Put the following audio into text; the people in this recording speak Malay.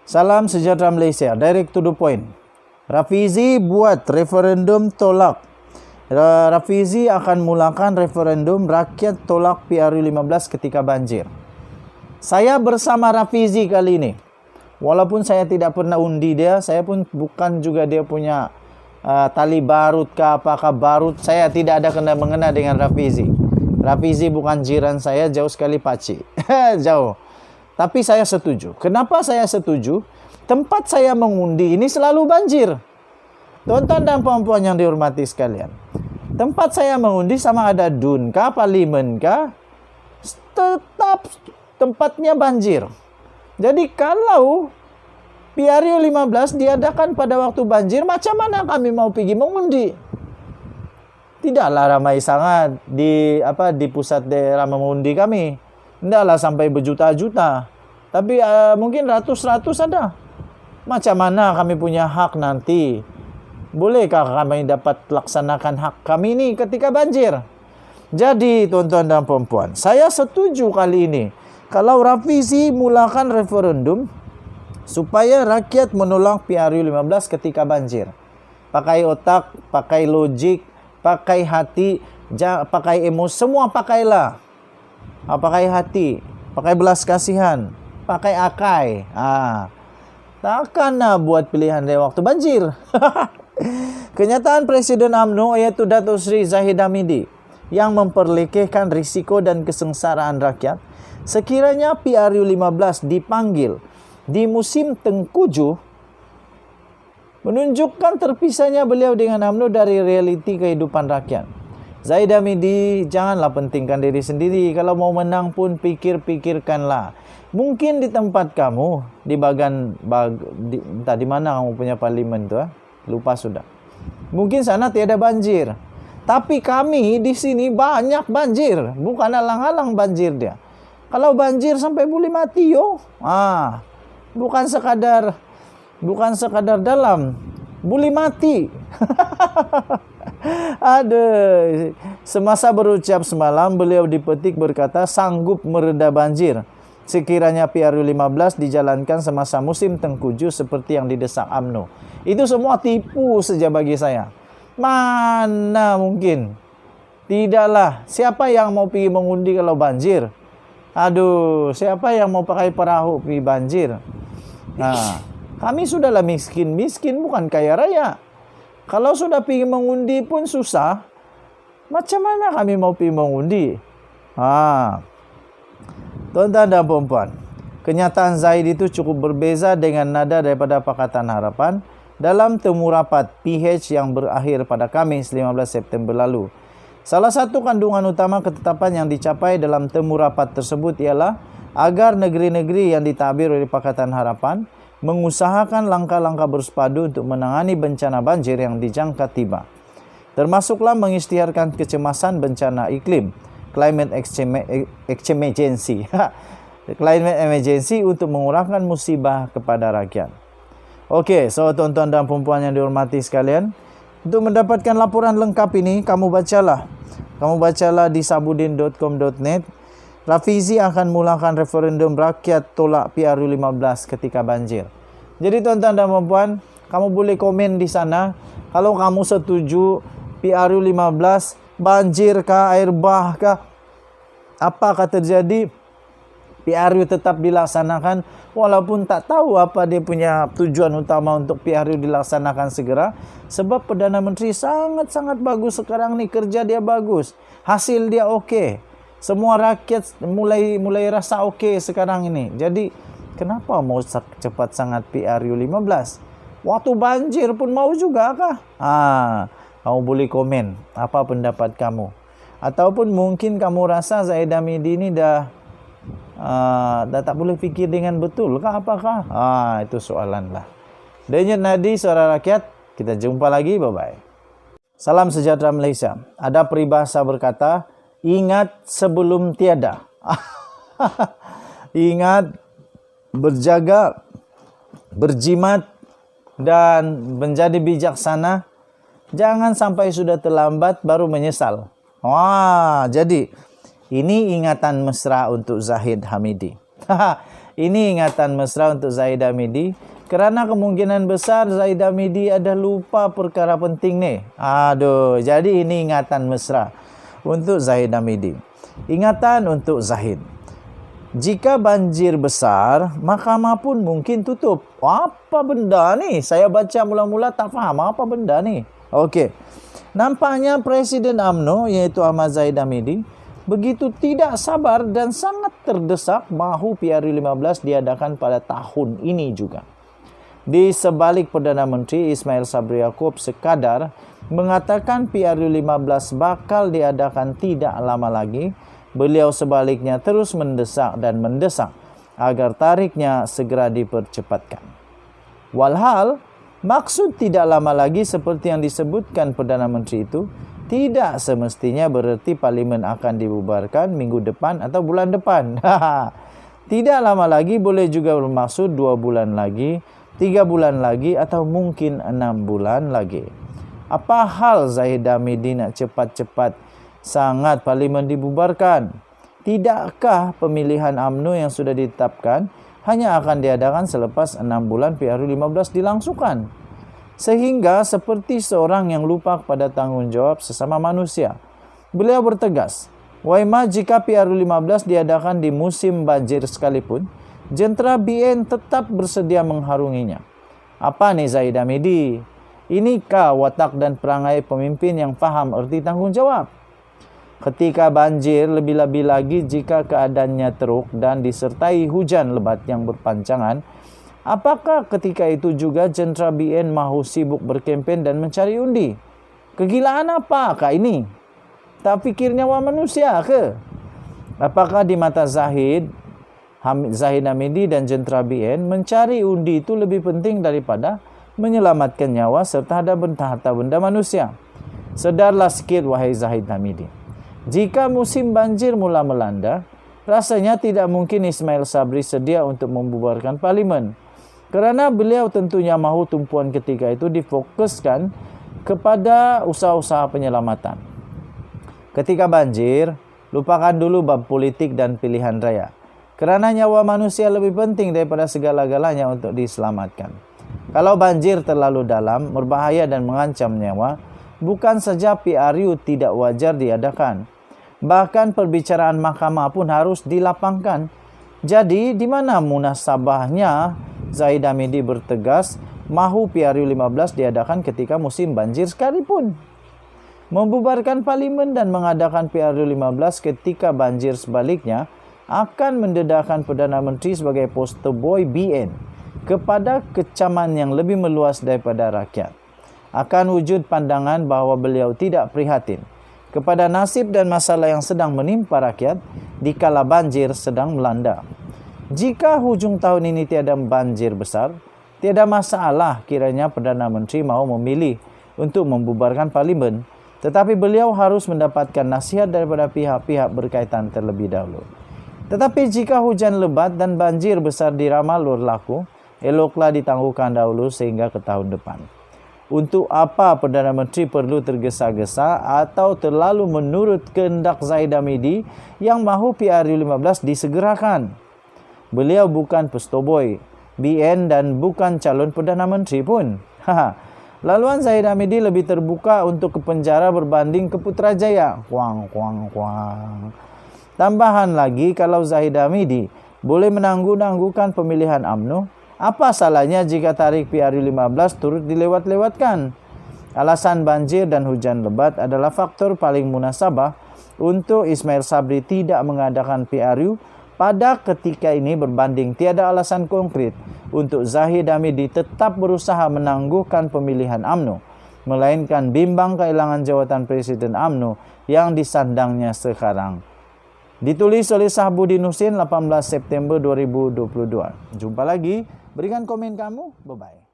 Salam sejahtera Malaysia. Direct to the point. Rafizi buat referendum tolak. Rafizi akan mulakan referendum rakyat tolak PRU 15 ketika banjir. Saya bersama Rafizi kali ini. Walaupun saya tidak pernah undi dia, saya pun bukan juga dia punya tali barut ke apakah barut. Saya tidak ada kena-mengena dengan Rafizi. Rafizi bukan jiran saya, jauh sekali pakcik. Jauh. Tapi saya setuju. Kenapa saya setuju? Tempat saya mengundi ini selalu banjir. Tuan-tuan dan puan-puan yang dihormati sekalian. Tempat saya mengundi sama ada DUN kah, parlimen kah, tetap tempatnya banjir. Jadi kalau PRU 15 diadakan pada waktu banjir, macam mana kami mau pergi mengundi? Tidaklah ramai sangat di pusat daerah mengundi kami. Tidaklah sampai berjuta-juta. Tapi mungkin ratus-ratus ada. Macam mana kami punya hak nanti? Bolehkah kami dapat laksanakan hak kami ini ketika banjir? Jadi tuan-tuan dan puan-puan, saya setuju kali ini. Kalau Rafizi mulakan referendum supaya rakyat menolak PRU 15 ketika banjir. Pakai otak, pakai logik, pakai hati, pakai emosi, semua pakailah. Pakai hati, pakai belas kasihan, pakai akai. Takkan buat pilihan dari waktu banjir. Kenyataan Presiden UMNO yaitu Datuk Seri Zahid Hamidi yang memperlekehkan risiko dan kesengsaraan rakyat. Sekiranya PRU 15 dipanggil di musim tengkujuh, menunjukkan terpisahnya beliau dengan UMNO dari realiti kehidupan rakyat. Zahid Hamidi, janganlah pentingkan diri sendiri. Kalau mau menang pun pikir-pikirkanlah. Mungkin di tempat kamu, di entah di mana kamu punya parlimen tu, lupa sudah. Mungkin sana tiada banjir. Tapi kami di sini banyak banjir. Bukan alang-alang banjir dia. Kalau banjir sampai boleh mati yo. Bukan sekadar dalam, boleh mati. Aduh, semasa berucap semalam beliau dipetik berkata sanggup mereda banjir sekiranya PRU 15 dijalankan semasa musim tengkujuh seperti yang didesak UMNO. Itu semua tipu saja bagi saya. Mana mungkin? Tidaklah. Siapa yang mau pergi mengundi kalau banjir? Aduh, siapa yang mau pakai perahu pergi banjir? Kami sudahlah miskin bukan kaya raya. Kalau sudah pergi mengundi pun susah, macam mana kami mau pergi mengundi? Tuan-tuan dan puan-puan, kenyataan Zahid itu cukup berbeza dengan nada daripada Pakatan Harapan dalam temu rapat PH yang berakhir pada Khamis 15 September lalu. Salah satu kandungan utama ketetapan yang dicapai dalam temu rapat tersebut ialah agar negeri-negeri yang ditabir oleh Pakatan Harapan mengusahakan langkah-langkah bersepadu untuk menangani bencana banjir yang dijangka tiba. Termasuklah mengisytiharkan kecemasan bencana iklim, climate emergency, climate emergency untuk mengurangkan musibah kepada rakyat. Okey, so tuan-tuan dan puan-puan yang dihormati sekalian, untuk mendapatkan laporan lengkap ini, kamu bacalah di sabudin.com.net. Rafizi akan mulakan referendum rakyat tolak PRU 15 ketika banjir. Jadi tuan-tuan dan puan-puan, kamu boleh komen di sana. Kalau kamu setuju PRU 15, banjir kah, air bah kah, apakah terjadi, PRU tetap dilaksanakan walaupun tak tahu apa dia punya tujuan utama untuk PRU dilaksanakan segera. Sebab Perdana Menteri sangat-sangat bagus sekarang ni, kerja dia bagus, hasil dia okey. Semua rakyat mulai rasa okey sekarang ini. Jadi kenapa mau cepat sangat PRU 15? Waktu banjir pun mau juga kah? Kamu boleh komen apa pendapat kamu. Ataupun mungkin kamu rasa Zahid Hamidi ini dah tak boleh fikir dengan betul kah apakah? Itu soalan lah. Denyut nadi suara rakyat. Kita jumpa lagi. Bye-bye. Salam sejahtera Malaysia. Ada peribahasa berkata, ingat sebelum tiada. Ingat, berjaga, berjimat, dan menjadi bijaksana. Jangan sampai sudah terlambat baru menyesal. Jadi ini ingatan mesra untuk Zahid Hamidi. Ini ingatan mesra untuk Zahid Hamidi. Kerana kemungkinan besar Zahid Hamidi ada lupa perkara penting ni. Aduh, jadi ini ingatan mesra untuk Zahid Hamidi. Ingatan untuk Zahid. Jika banjir besar, mahkamah pun mungkin tutup. Apa benda ni? Saya baca mula-mula tak faham apa benda ni. Okey. Nampaknya Presiden UMNO iaitu Ahmad Zahid Hamidi begitu tidak sabar dan sangat terdesak mahu PRU15 diadakan pada tahun ini juga. Di sebalik Perdana Menteri Ismail Sabri Yaakob sekadar mengatakan PRU15 bakal diadakan tidak lama lagi, beliau sebaliknya terus mendesak agar tariknya segera dipercepatkan. Walhal, maksud tidak lama lagi seperti yang disebutkan Perdana Menteri itu tidak semestinya bererti parlimen akan dibubarkan minggu depan atau bulan depan. Tidak lama lagi boleh juga bermaksud 2 bulan lagi, 3 bulan lagi atau mungkin 6 bulan lagi. Apa hal Zahid Hamidi nak cepat-cepat sangat parlimen dibubarkan? Tidakkah pemilihan UMNO yang sudah ditetapkan hanya akan diadakan selepas 6 bulan PRU15 dilangsungkan? Sehingga seperti seorang yang lupa kepada tanggungjawab sesama manusia. Beliau bertegas, Waima jika PRU15 diadakan di musim banjir sekalipun, jentera BN tetap bersedia mengharunginya. Apa nih Zahid Hamidi? Inikah watak dan perangai pemimpin yang faham erti tanggungjawab? Ketika banjir, lebih-lebih lagi jika keadaannya teruk dan disertai hujan lebat yang berpanjangan, apakah ketika itu juga jentera BN mahu sibuk berkempen dan mencari undi? Kegilaan apakah ini? Tak fikir nyawa manusia ke? Apakah di mata Zahid Hamidi dan jentera BN mencari undi itu lebih penting daripada menyelamatkan nyawa serta harta benda manusia? Sedarlah sikit wahai Zahid Hamidi. Jika musim banjir mula melanda, rasanya tidak mungkin Ismail Sabri sedia untuk membubarkan parlimen. Kerana beliau tentunya mahu tumpuan ketika itu difokuskan kepada usaha-usaha penyelamatan. Ketika banjir, lupakan dulu bab politik dan pilihan raya. Kerana nyawa manusia lebih penting daripada segala-galanya untuk diselamatkan. Kalau banjir terlalu dalam, berbahaya dan mengancam nyawa, bukan saja PRU tidak wajar diadakan. Bahkan perbicaraan mahkamah pun harus dilapangkan. Jadi, di mana munasabahnya Zahid Hamidi bertegas mahu PRU15 diadakan ketika musim banjir sekalipun? Membubarkan parlimen dan mengadakan PRU15 ketika banjir sebaliknya akan mendedahkan Perdana Menteri sebagai poster boy BN kepada kecaman yang lebih meluas daripada rakyat. Akan wujud pandangan bahawa beliau tidak prihatin kepada nasib dan masalah yang sedang menimpa rakyat dikala banjir sedang melanda. Jika hujung tahun ini tiada banjir besar, tiada masalah kiranya Perdana Menteri mahu memilih untuk membubarkan parlimen, tetapi beliau harus mendapatkan nasihat daripada pihak-pihak berkaitan terlebih dahulu. Tetapi jika hujan lebat dan banjir besar diramal berlaku, eloklah ditangguhkan dahulu sehingga ke tahun depan. Untuk apa Perdana Menteri perlu tergesa-gesa atau terlalu menurut kehendak Zahid Hamidi yang mahu PRU15 disegerakan? Beliau bukan pestoboy BN dan bukan calon Perdana Menteri pun. Laluan Zahid Hamidi lebih terbuka untuk ke penjara berbanding ke Putrajaya. Kuang. Tambahan lagi, kalau Zahid Hamidi boleh menangguh-nangguhkan pemilihan UMNO, apa salahnya jika tarikh PRU15 turut dilewat-lewatkan? Alasan banjir dan hujan lebat adalah faktor paling munasabah untuk Ismail Sabri tidak mengadakan PRU pada ketika ini berbanding tiada alasan konkret untuk Zahid Hamidi tetap berusaha menangguhkan pemilihan UMNO, melainkan bimbang kehilangan jawatan Presiden UMNO yang disandangnya sekarang. Ditulis oleh Sahbudin Husin 18 September 2022. Jumpa lagi. Berikan komen kamu. Bye-bye.